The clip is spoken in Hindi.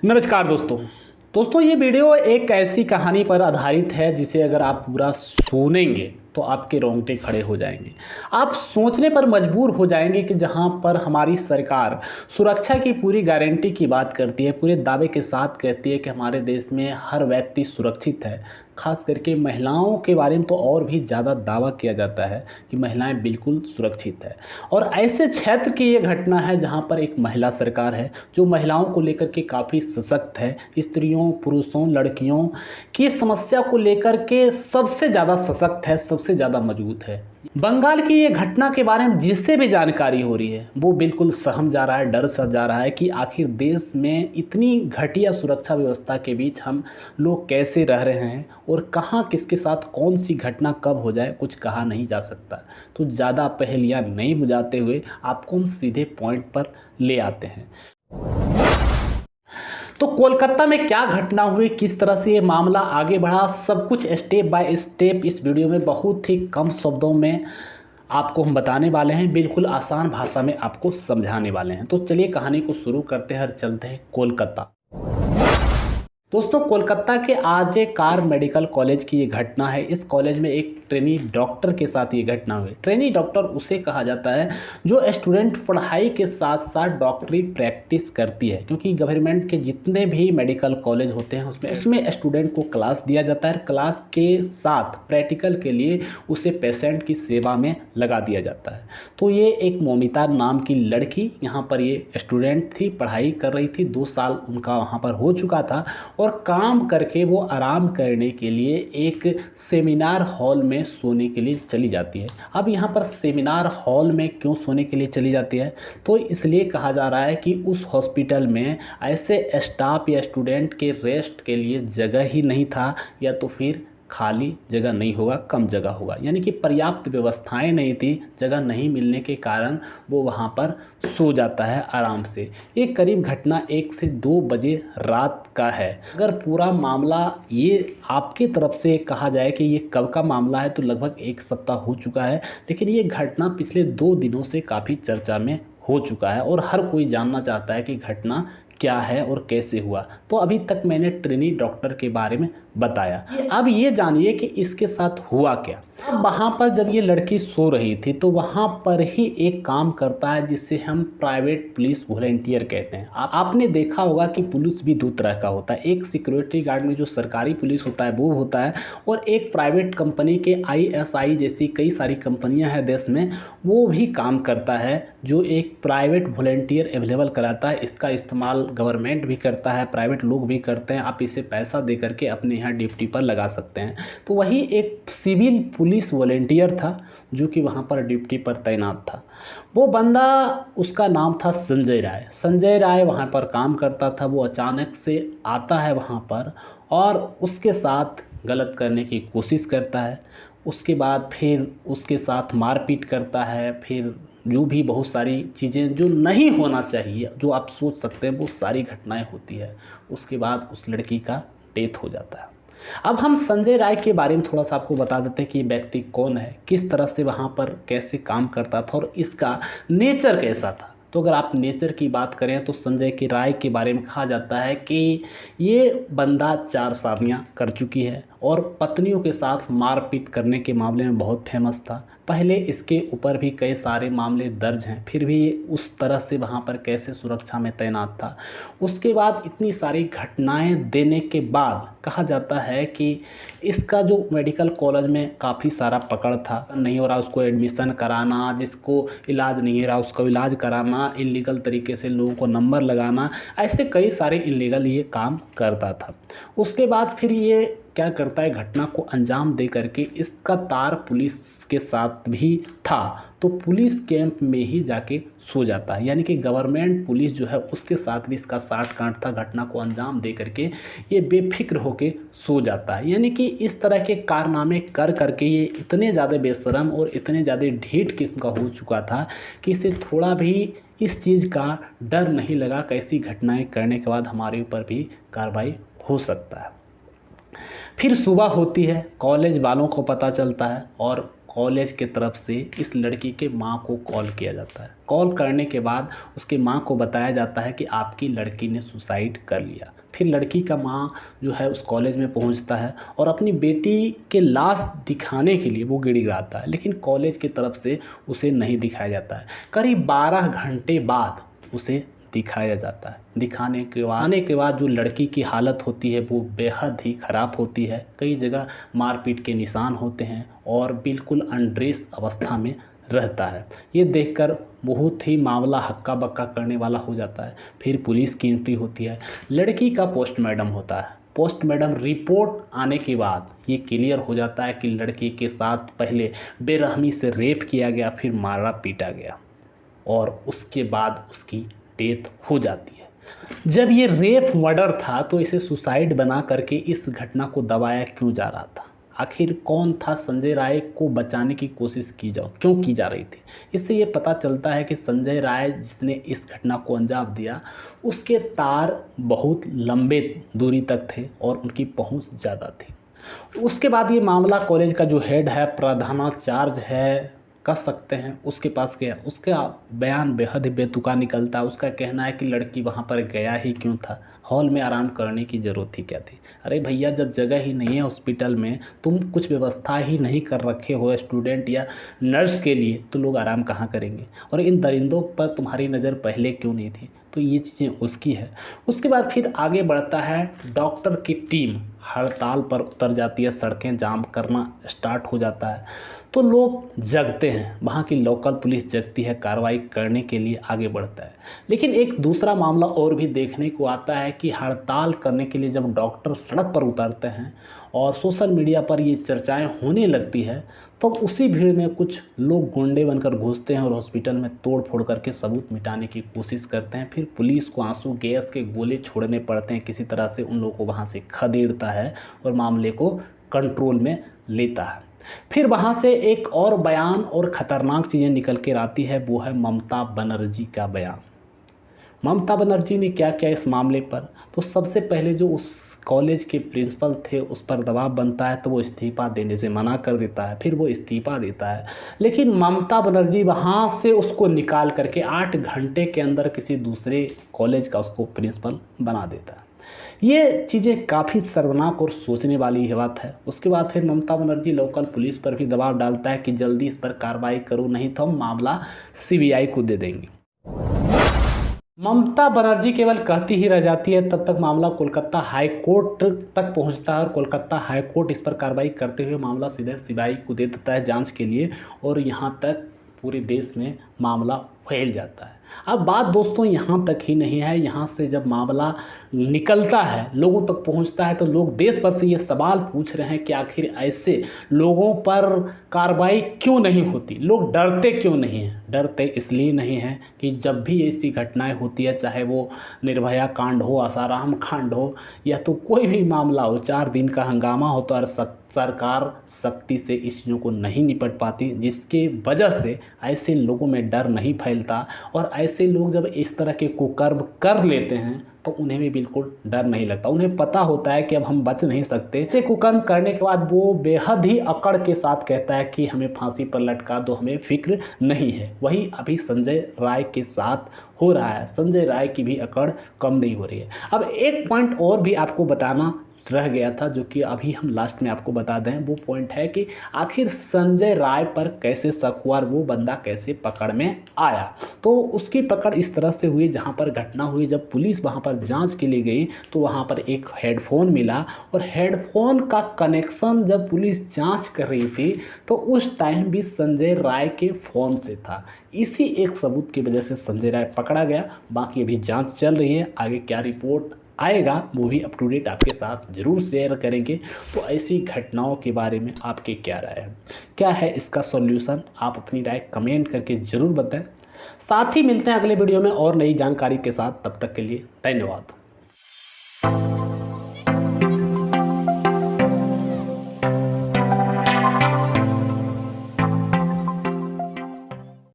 नमस्कार दोस्तों ये वीडियो एक ऐसी कहानी पर आधारित है जिसे अगर आप पूरा सुनेंगे तो आपके रोंगटे खड़े हो जाएंगे। आप सोचने पर मजबूर हो जाएंगे कि जहां पर हमारी सरकार सुरक्षा की पूरी गारंटी की बात करती है, पूरे दावे के साथ कहती है कि हमारे देश में हर व्यक्ति सुरक्षित है, खास करके महिलाओं के बारे में तो और भी ज़्यादा दावा किया जाता है कि महिलाएं बिल्कुल सुरक्षित है। और ऐसे क्षेत्र की ये घटना है जहां पर एक महिला सरकार है जो महिलाओं को लेकर के काफ़ी सशक्त है, स्त्रियों, पुरुषों, लड़कियों की समस्या को लेकर के सबसे ज़्यादा सशक्त है, सबसे ज़्यादा मजबूत है। बंगाल की ये घटना के बारे में जिससे भी जानकारी हो रही है वो बिल्कुल सहम जा रहा है, डर सा जा रहा है कि आखिर देश में इतनी घटिया सुरक्षा व्यवस्था के बीच हम लोग कैसे रह रहे हैं और कहाँ किसके साथ कौन सी घटना कब हो जाए कुछ कहा नहीं जा सकता। तो ज़्यादा पहेलियाँ नहीं बुझाते हुए आपको हम सीधे पॉइंट पर ले आते हैं। तो कोलकाता में क्या घटना हुई, किस तरह से ये मामला आगे बढ़ा, सब कुछ स्टेप बाय स्टेप इस वीडियो में बहुत ही कम शब्दों में आपको हम बताने वाले हैं, बिल्कुल आसान भाषा में आपको समझाने वाले हैं। तो चलिए कहानी को शुरू करते हैं और चलते हैं कोलकाता। दोस्तों कोलकाता के आरजे कार मेडिकल कॉलेज की ये घटना है। इस कॉलेज में एक ट्रेनी डॉक्टर के साथ ये घटना हुई। ट्रेनी डॉक्टर उसे कहा जाता है जो स्टूडेंट पढ़ाई के साथ साथ डॉक्टरी प्रैक्टिस करती है, क्योंकि गवर्नमेंट के जितने भी मेडिकल कॉलेज होते हैं उसमें स्टूडेंट को क्लास दिया जाता है। क्लास के साथ प्रैक्टिकल के लिए उसे पेशेंट की सेवा में लगा दिया जाता है। तो ये एक मोमिता नाम की लड़की यहाँ पर ये स्टूडेंट थी, पढ़ाई कर रही थी, 2 साल उनका वहाँ पर हो चुका था और काम करके वो आराम करने के लिए एक सेमिनार हॉल में सोने के लिए चली जाती है। अब यहाँ पर सेमिनार हॉल में क्यों सोने के लिए चली जाती है, तो इसलिए कहा जा रहा है कि उस हॉस्पिटल में ऐसे स्टाफ या स्टूडेंट के रेस्ट के लिए जगह ही नहीं था, या तो फिर खाली जगह नहीं होगा, कम जगह होगा, यानी कि पर्याप्त व्यवस्थाएं नहीं थी। जगह नहीं मिलने के कारण वो वहाँ पर सो जाता है आराम से। ये करीब घटना 1 से 2 बजे रात का है। अगर पूरा मामला ये आपकी तरफ से कहा जाए कि ये कब का मामला है तो लगभग 1 सप्ताह हो चुका है, लेकिन ये घटना पिछले 2 दिनों से काफ़ी चर्चा में हो चुका है और हर कोई जानना चाहता है कि घटना क्या है और कैसे हुआ। तो अभी तक मैंने ट्रेनी डॉक्टर के बारे में बताया, अब ये जानिए कि इसके साथ हुआ क्या। अब वहाँ पर जब ये लड़की सो रही थी तो वहाँ पर ही एक काम करता है जिसे हम प्राइवेट पुलिस वॉलंटियर कहते हैं। आपने देखा होगा कि पुलिस भी 2 तरह का होता है, एक सिक्योरिटी गार्ड में जो सरकारी पुलिस होता है वो होता है, और एक प्राइवेट कंपनी के ISI जैसी कई सारी कंपनियां हैं देश में, वो भी काम करता है, जो एक प्राइवेट वॉलंटियर अवेलेबल कराता है। इसका इस्तेमाल गवर्नमेंट भी करता है, प्राइवेट लोग भी करते हैं। आप इसे पैसा दे करके अपने यहाँ ड्यूटी पर लगा सकते हैं। तो वही एक सिविल पुलिस वॉलंटियर था जो कि वहाँ पर ड्यूटी पर तैनात था। वो बंदा, उसका नाम था संजय राय। संजय राय वहाँ पर काम करता था। वो अचानक से आता है वहाँ पर और उसके साथ गलत करने की कोशिश करता है। उसके बाद फिर उसके साथ मारपीट करता है, फिर जो भी बहुत सारी चीज़ें जो नहीं होना चाहिए, जो आप सोच सकते हैं, वो सारी घटनाएं होती है। उसके बाद उस लड़की का डेथ हो जाता है। अब हम संजय राय के बारे में थोड़ा सा आपको बता देते हैं कि ये व्यक्ति कौन है, किस तरह से वहाँ पर कैसे काम करता था और इसका नेचर कैसा था। तो अगर आप नेचर की बात करें तो संजय के राय के बारे में कहा जाता है कि ये बंदा 4 शादियाँ कर चुकी है और पत्नियों के साथ मारपीट करने के मामले में बहुत फेमस था। पहले इसके ऊपर भी कई सारे मामले दर्ज हैं, फिर भी ये उस तरह से वहाँ पर कैसे सुरक्षा में तैनात था। उसके बाद इतनी सारी घटनाएं देने के बाद कहा जाता है कि इसका जो मेडिकल कॉलेज में काफ़ी सारा पकड़ था, नहीं हो रहा उसको एडमिशन कराना, जिसको इलाज नहीं हो रहा उसको इलाज कराना, इलीगल तरीके से लोगों को नंबर लगाना, ऐसे कई सारे इलीगल ये काम करता था। उसके बाद फिर ये क्या करता है, घटना को अंजाम दे करके इसका तार पुलिस के साथ भी था, तो पुलिस कैंप में ही जाके सो जाता है। यानी कि गवर्नमेंट पुलिस जो है उसके साथ भी इसका साठ गांठ था। घटना को अंजाम दे करके ये बेफिक्र होके सो जाता है। यानी कि इस तरह के कारनामे कर करके ये इतने ज़्यादा बेशरम और इतने ज़्यादा ढीठ किस्म का हो चुका था कि इसे थोड़ा भी इस चीज़ का डर नहीं लगा कि ऐसी घटनाएँ करने के बाद हमारे ऊपर भी कार्रवाई हो सकता है। फिर सुबह होती है, कॉलेज वालों को पता चलता है और कॉलेज के तरफ से इस लड़की के माँ को कॉल किया जाता है। कॉल करने के बाद उसके माँ को बताया जाता है कि आपकी लड़की ने सुसाइड कर लिया। फिर लड़की का माँ जो है उस कॉलेज में पहुंचता है और अपनी बेटी के लाश दिखाने के लिए वो गिड़गिड़ाता है, लेकिन कॉलेज की तरफ से उसे नहीं दिखाया जाता है। करीब 12 घंटे बाद उसे दिखाया जाता है। दिखाने के बाद जो लड़की की हालत होती है वो बेहद ही ख़राब होती है। कई जगह मारपीट के निशान होते हैं और बिल्कुल अनड्रेस अवस्था में रहता है। ये देखकर बहुत ही मामला हक्का बक्का करने वाला हो जाता है। फिर पुलिस की एंट्री होती है, लड़की का पोस्टमार्टम होता है। पोस्टमार्टम रिपोर्ट आने के बाद ये क्लियर हो जाता है कि लड़की के साथ पहले बेरहमी से रेप किया गया, फिर मारा पीटा गया और उसके बाद उसकी डेथ हो जाती है। जब ये रेप मर्डर था तो इसे सुसाइड बना करके इस घटना को दबाया क्यों जा रहा था? आखिर कौन था संजय राय को बचाने की कोशिश क्यों की जा रही थी? इससे ये पता चलता है कि संजय राय जिसने इस घटना को अंजाम दिया उसके तार बहुत लंबे दूरी तक थे और उनकी पहुंच ज़्यादा थी। उसके बाद ये मामला कॉलेज का जो हेड है, प्रधानाचार्य है कर सकते हैं, उसके पास गया। उसका बयान बेहद ही बेतुका निकलता है। उसका कहना है कि लड़की वहाँ पर गया ही क्यों था, हॉल में आराम करने की ज़रूरत ही क्या थी? अरे भैया, जब जगह ही नहीं है हॉस्पिटल में, तुम कुछ व्यवस्था ही नहीं कर रखे हो स्टूडेंट या नर्स के लिए, तो लोग आराम कहाँ करेंगे? और इन दरिंदों पर तुम्हारी नज़र पहले क्यों नहीं थी? तो ये चीज़ें उसकी है। उसके बाद फिर आगे बढ़ता है, डॉक्टर की टीम हड़ताल पर उतर जाती है, सड़कें जाम करना स्टार्ट हो जाता है। तो लोग जगते हैं, वहाँ की लोकल पुलिस जगती है, कार्रवाई करने के लिए आगे बढ़ता है। लेकिन एक दूसरा मामला और भी देखने को आता है कि हड़ताल करने के लिए जब डॉक्टर सड़क पर उतरते हैं और सोशल मीडिया पर ये चर्चाएं होने लगती है, तो उसी भीड़ में कुछ लोग गुंडे बनकर घुसते हैं और हॉस्पिटल में तोड़ फोड़ करके सबूत मिटाने की कोशिश करते हैं। फिर पुलिस को आंसू गैस के गोले छोड़ने पड़ते हैं, किसी तरह से उन लोगों को वहाँ से खदेड़ता है और मामले को कंट्रोल में लेता है। फिर वहाँ से एक और बयान और ख़तरनाक चीज़ें निकल कर आती है, वो है ममता बनर्जी का बयान। ममता बनर्जी ने क्या किया इस मामले पर? तो सबसे पहले जो उस कॉलेज के प्रिंसिपल थे उस पर दबाव बनता है, तो वो इस्तीफ़ा देने से मना कर देता है। फिर वो इस्तीफ़ा देता है, लेकिन ममता बनर्जी वहाँ से उसको निकाल करके 8 घंटे के अंदर किसी दूसरे कॉलेज का उसको प्रिंसिपल बना देता है। ये चीज़ें काफ़ी शर्मनाक और सोचने वाली बात है। उसके बाद फिर ममता बनर्जी लोकल पुलिस पर भी दबाव डालता है कि जल्दी इस पर कार्रवाई करो, नहीं तो हम मामला सीबीआई को दे देंगे। ममता बनर्जी केवल कहती ही रह जाती है, तब तक मामला कोलकाता हाई कोर्ट तक पहुंचता है और कोलकाता हाई कोर्ट इस पर कार्रवाई करते हुए मामला सीधे सीबीआई को दे देता है जांच के लिए, और यहां तक पूरे देश में मामला फैल जाता है। अब बात दोस्तों यहाँ तक ही नहीं है, यहाँ से जब मामला निकलता है, लोगों तक पहुँचता है, तो लोग देश भर से ये सवाल पूछ रहे हैं कि आखिर ऐसे लोगों पर कार्रवाई क्यों नहीं होती, लोग डरते क्यों नहीं हैं? डरते इसलिए नहीं हैं कि जब भी ऐसी घटनाएं होती है, चाहे वो निर्भया कांड हो, आसाराम कांड हो, या तो कोई भी मामला हो, 4 दिन का हंगामा हो, तो सरकार सख्ती से इस चीज़ों को नहीं निपट पाती, जिसके वजह से ऐसे लोगों में डर नहीं फैलता। और ऐसे लोग जब इस तरह के कुकर्म कर लेते हैं तो उन्हें भी बिल्कुल डर नहीं लगता। उन्हें पता होता है कि अब हम बच नहीं सकते। ऐसे कुकर्म करने के बाद वो बेहद ही अकड़ के साथ कहता है कि हमें फांसी पर लटका दो, हमें फिक्र नहीं है। वही अभी संजय राय के साथ हो रहा है। संजय राय की भी अकड़ कम नहीं हो रही है। अब एक पॉइंट और भी आपको बताना रह गया था, जो कि अभी हम लास्ट में आपको बता दें। वो पॉइंट है कि आखिर संजय राय पर कैसे शक हुआ और वो बंदा कैसे पकड़ में आया। तो उसकी पकड़ इस तरह से हुई, जहां पर घटना हुई, जब पुलिस वहां पर जांच के लिए गई तो वहां पर एक हेडफोन मिला, और हेडफोन का कनेक्शन जब पुलिस जांच कर रही थी तो उस टाइम भी संजय राय के फ़ोन से था। इसी एक सबूत की वजह से संजय राय पकड़ा गया। बाकी अभी जाँच चल रही है, आगे क्या रिपोर्ट आएगा वो भी अप टू डेट आपके साथ ज़रूर शेयर करेंगे। तो ऐसी घटनाओं के बारे में आपकी क्या राय है, क्या है इसका सॉल्यूशन? आप अपनी राय कमेंट करके ज़रूर बताएं। साथ ही मिलते हैं अगले वीडियो में और नई जानकारी के साथ। तब तक के लिए धन्यवाद।